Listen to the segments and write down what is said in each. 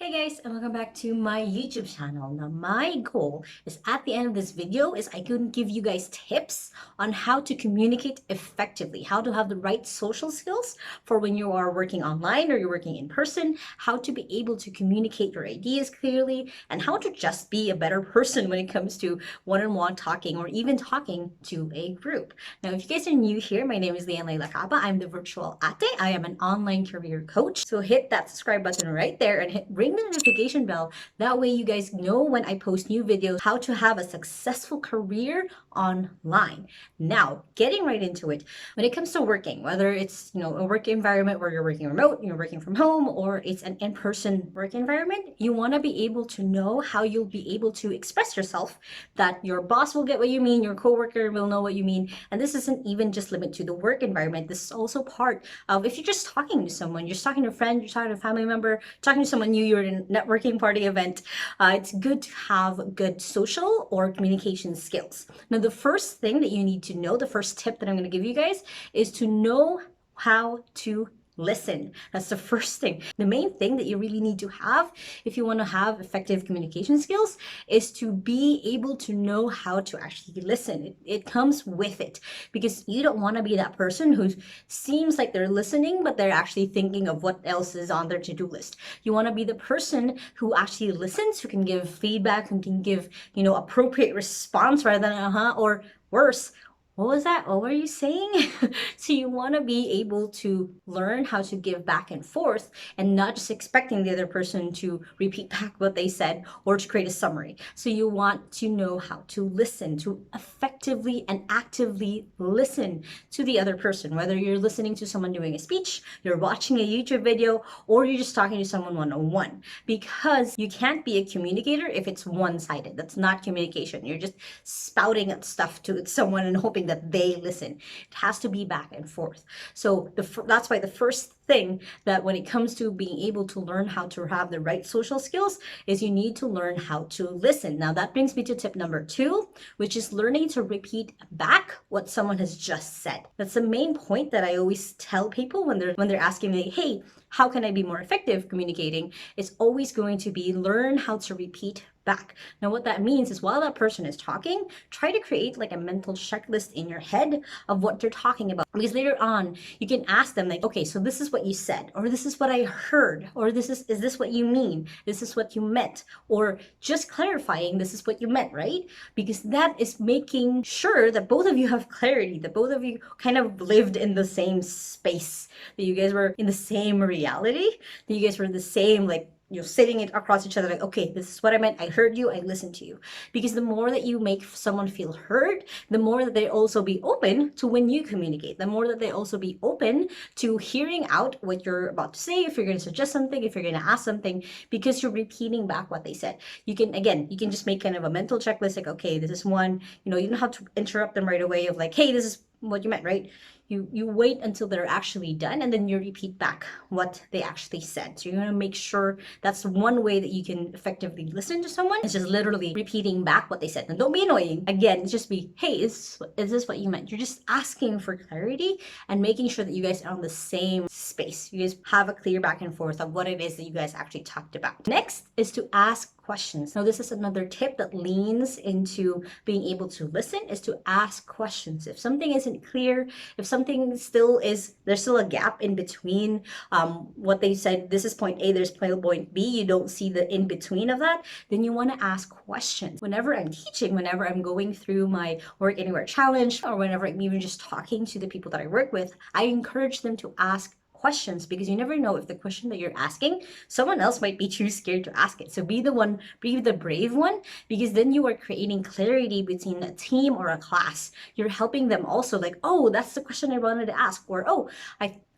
Hey guys, and welcome back to my YouTube channel. Now, my goal is at the end of this video is I can give you guys tips on how to communicate effectively, how to have the right social skills for when you are working online or you're working in person, how to be able to communicate your ideas clearly, and how to just be a better person when it comes to one-on-one talking or even talking to a group. Now, if you guys are new here, my name is Lacaba. I'm the virtual ate. I am an online career coach. So hit that subscribe button right there and ring the notification bell. That way you guys know when I post new videos, how to have a successful career online. Now, getting right into it, when it comes to working, whether it's, a work environment where you're working remote, you're working from home, or it's an in-person work environment, you want to be able to know how you'll be able to express yourself, that your boss will get what you mean, your coworker will know what you mean. And this isn't even just limited to the work environment. This is also part of if you're just talking to someone, you're just talking to a friend, you're talking to a family member, talking to someone new, you're in a networking party event. It's good to have good social or communication skills. Now, the first thing that you need to know, the first tip that I'm going to give you guys is to know how to listen. That's the first thing. The main thing that you really need to have if you want to have effective communication skills is to be able to know how to actually listen. It comes with it, because you don't want to be that person who seems like they're listening, but they're actually thinking of what else is on their to-do list. You want to be the person who actually listens, who can give feedback, who can give, appropriate response rather than or worse, what was that? What were you saying? So you want to be able to learn how to give back and forth and not just expecting the other person to repeat back what they said or to create a summary. So you want to know how to listen, to effectively and actively listen to the other person, whether you're listening to someone doing a speech, you're watching a YouTube video, or you're just talking to someone one-on-one. Because you can't be a communicator if it's one-sided. That's not communication. You're just spouting at stuff to someone and hoping that they listen. It has to be back and forth. So that's why the first thing that when it comes to being able to learn how to have the right social skills is you need to learn how to listen. Now that brings me to tip number 2, which is learning to repeat back what someone has just said. That's the main point that I always tell people when they're asking me, hey, how can I be more effective communicating? It's always going to be learn how to repeat back. Now, what that means is while that person is talking, try to create like a mental checklist in your head of what they're talking about. Because later on, you can ask them like, okay, so this is what you said, or this is what I heard, or is this what you mean? This is what you meant, or just clarifying this is what you meant, right? Because that is making sure that both of you have clarity, that both of you kind of lived in the same space, that you guys were in the same reality, that you guys were the same, like, sitting it across each other, like, okay, this is what I meant. I heard you. I listened to you. Because the more that you make someone feel heard, the more that they also be open to when you communicate, the more that they also be open to hearing out what you're about to say, if you're going to suggest something, if you're going to ask something, because you're repeating back what they said. You can just make kind of a mental checklist, like, okay, this is one, you don't have to interrupt them right away of like, hey, this is what you meant, right? You wait until they're actually done, and then you repeat back what they actually said. So you're going to make sure that's one way that you can effectively listen to someone. It's just literally repeating back what they said. And don't be annoying. Again, it's just be, hey, is this what you meant? You're just asking for clarity and making sure that you guys are on the same space. You guys have a clear back and forth of what it is that you guys actually talked about. Next is to ask questions. Now, this is another tip that leans into being able to listen, is to ask questions. If something isn't clear, if something there's still a gap in between what they said, this is point A, there's point B, you don't see the in between of that, then you want to ask questions. Whenever I'm teaching, whenever I'm going through my Work Anywhere challenge, or whenever I'm even just talking to the people that I work with, I encourage them to ask questions, because you never know if the question that you're asking, someone else might be too scared to ask it. So be the brave one, because then you are creating clarity between a team or a class. You're helping them also, like, oh, that's the question I wanted to ask, or oh,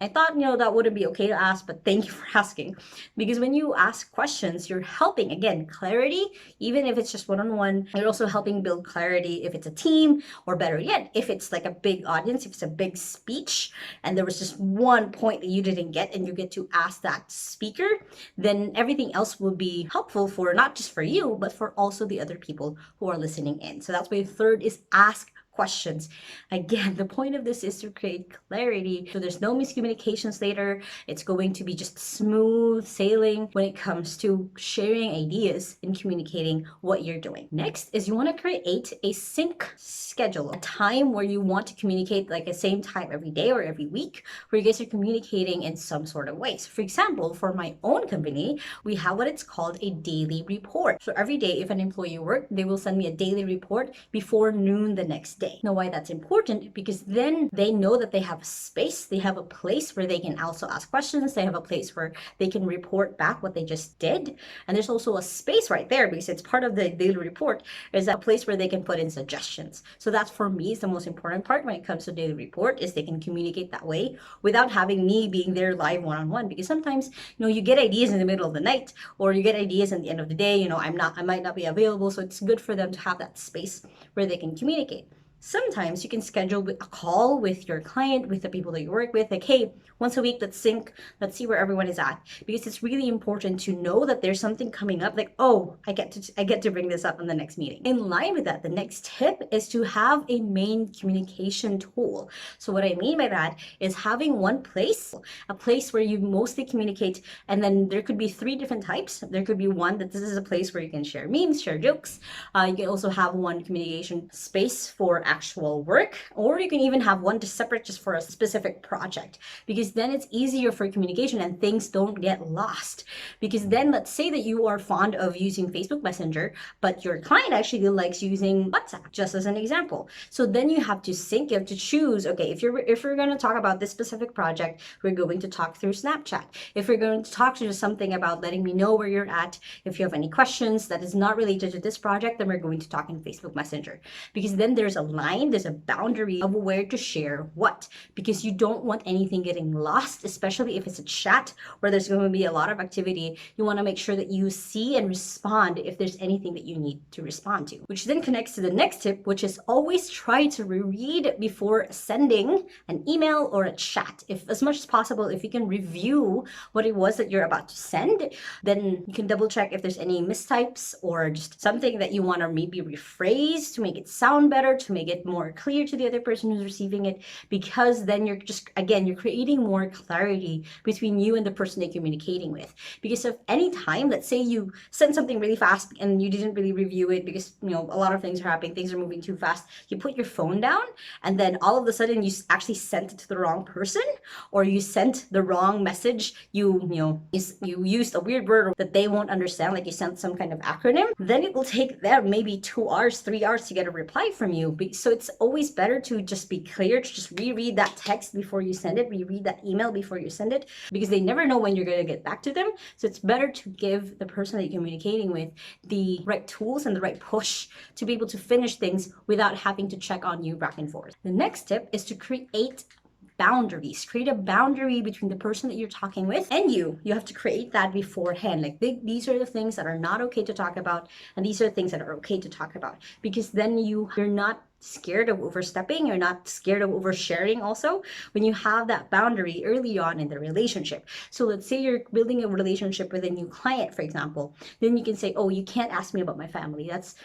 I thought, that wouldn't be okay to ask, but thank you for asking. Because when you ask questions, you're helping, again, clarity. Even if it's just one-on-one, you're also helping build clarity if it's a team, or better yet, if it's like a big audience, if it's a big speech, and there was just one point that you didn't get, and you get to ask that speaker, then everything else will be helpful for not just for you, but for also the other people who are listening in. So that's why the third is ask questions. Again, the point of this is to create clarity so there's no miscommunications later. It's going to be just smooth sailing when it comes to sharing ideas and communicating what you're doing. Next is you want to create a sync schedule, a time where you want to communicate like the same time every day or every week, where you guys are communicating in some sort of ways. For example, for my own company, we have what it's called a daily report. So every day, if an employee worked, they will send me a daily report before noon the next day. Now, why that's important? Because then they know that they have a space, they have a place where they can also ask questions, they have a place where they can report back what they just did. And there's also a space right there, because it's part of the daily report, is a place where they can put in suggestions. So that's, for me, is the most important part when it comes to daily report, is they can communicate that way without having me being there live one-on-one. Because sometimes, you get ideas in the middle of the night, or you get ideas at the end of the day, I might not be available. So it's good for them to have that space where they can communicate. Sometimes you can schedule a call with your client, with the people that you work with, like, hey, once a week, let's sync, let's see where everyone is at. Because it's really important to know that there's something coming up, like, oh, I get to bring this up in the next meeting. In line with that, the next tip is to have a main communication tool. So what I mean by that is having one place, a place where you mostly communicate, and then there could be 3 different types. There could be one that this is a place where you can share memes, share jokes. You can also have one communication space for actual work, or you can even have one to separate just for a specific project, because then it's easier for communication and things don't get lost. Because then, let's say that you are fond of using Facebook Messenger, but your client actually likes using WhatsApp, just as an example. So then you have to sync, you have to choose, okay, if we're going to talk about this specific project, we're going to talk through Snapchat. If we're going to talk to something about letting me know where you're at, if you have any questions that is not related to this project, then we're going to talk in Facebook Messenger. Because then there's a line, there's a boundary of where to share what, because you don't want anything getting lost, especially if it's a chat where there's going to be a lot of activity. You want to make sure that you see and respond if there's anything that you need to respond to, which then connects to the next tip, which is always try to reread before sending an email or a chat. If, as much as possible, if you can review what it was that you're about to send, then you can double check if there's any mistypes or just something that you want to maybe rephrase to make it sound better, to make it more clear to the other person who's receiving it, because then you're just, again, you're creating more clarity between you and the person you're communicating with. Because if any time, let's say you send something really fast and you didn't really review it because, a lot of things are happening, things are moving too fast, you put your phone down and then all of a sudden you actually sent it to the wrong person, or you sent the wrong message, you used a weird word that they won't understand, like you sent some kind of acronym, then it will take them maybe 2 hours, 3 hours to get a reply from you. So it's always better to just be clear, to just reread that text before you send it, reread that email before you send it, because they never know when you're going to get back to them. So it's better to give the person that you're communicating with the right tools and the right push to be able to finish things without having to check on you back and forth. The next tip is to create boundaries. Create a boundary between the person that you're talking with and you. You have to create that beforehand. Like, these are the things that are not okay to talk about, and these are the things that are okay to talk about. Because then you're not scared of overstepping, you're not scared of oversharing also, when you have that boundary early on in the relationship. So let's say you're building a relationship with a new client, for example, then you can say, oh, you can't ask me about my family. That's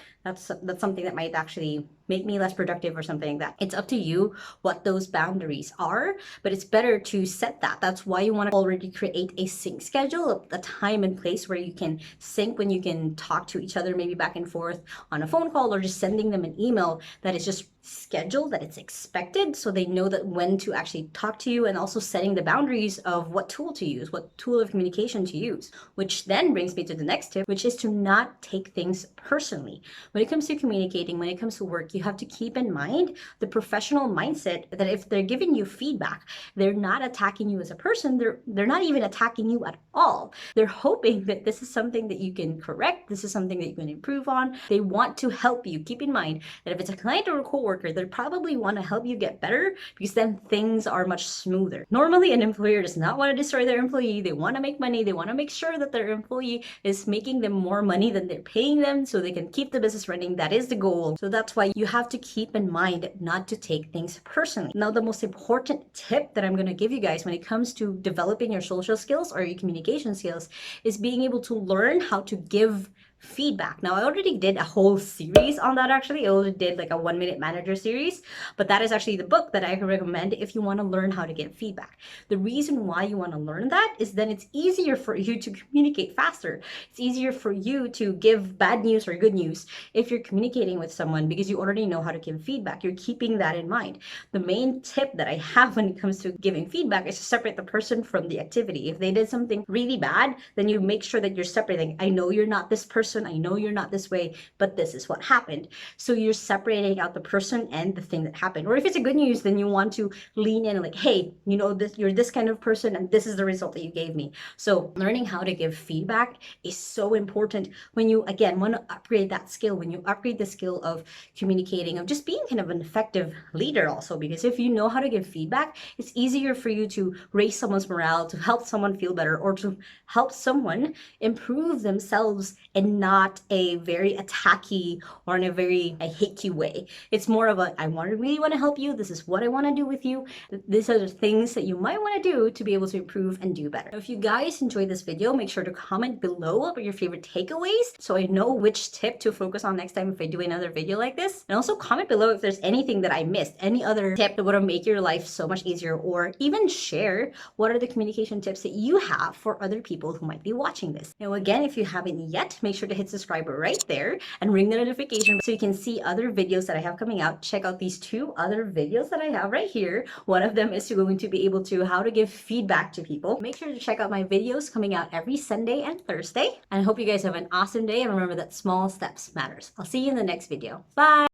something that might actually make me less productive or something like that. It's up to you what those boundaries are, but it's better to set that. That's why you want to already create a sync schedule, a time and place where you can sync, when you can talk to each other, maybe back and forth on a phone call, or just sending them an email that is just scheduled, that it's expected, so they know that when to actually talk to you, and also setting the boundaries of what tool to use, what tool of communication to use. Which then brings me to the next tip, which is to not take things personally. When it comes to communicating, when it comes to work, you have to keep in mind the professional mindset that if they're giving you feedback, they're not attacking you as a person, they're not even attacking you at all. They're hoping that this is something that you can correct, this is something that you can improve on. They want to help you. Keep in mind that if it's a client or a coworker, they probably want to help you get better, because then things are much smoother. Normally, an employer does not want to destroy their employee. They want to make money. They want to make sure that their employee is making them more money than they're paying them, so they can keep the business running. That is the goal. So that's why you have to keep in mind not to take things personally. Now, the most important tip that I'm going to give you guys when it comes to developing your social skills or your communication skills is being able to learn how to give feedback. Now, I already did a whole series on that actually. I already did like a 1 minute manager series, but that is actually the book that I recommend if you want to learn how to give feedback. The reason why you want to learn that is then it's easier for you to communicate faster. It's easier for you to give bad news or good news if you're communicating with someone because you already know how to give feedback. You're keeping that in mind. The main tip that I have when it comes to giving feedback is to separate the person from the activity. If they did something really bad, then you make sure that you're separating. I know you're not this person. I know you're not this way, but this is what happened. So you're separating out the person and the thing that happened. Or if it's a good news, then you want to lean in and like, hey, you know, this, you're this kind of person and this is the result that you gave me. So learning how to give feedback is so important when you, again, want to upgrade that skill, when you upgrade the skill of communicating, of just being kind of an effective leader also, because if you know how to give feedback, it's easier for you to raise someone's morale, to help someone feel better, or to help someone improve themselves in not a very attacky or in a very I hate you way. It's more of a really want to help you. This is what I want to do with you. These are the things that you might want to do to be able to improve and do better. If you guys enjoyed this video, make sure to comment below about your favorite takeaways so I know which tip to focus on next time if I do another video like this. And also comment below if there's anything that I missed, any other tip that would make your life so much easier, or even share what are the communication tips that you have for other people who might be watching this. Now again, if you haven't yet, make sure to hit subscribe right there and ring the notification so you can see other videos that I have coming out. Check out these 2 other videos that I have right here. One of them is going to be able to how to give feedback to people. Make sure to check out my videos coming out every Sunday and Thursday. And I hope you guys have an awesome day, and remember that small steps matters. I'll see you in the next video. Bye!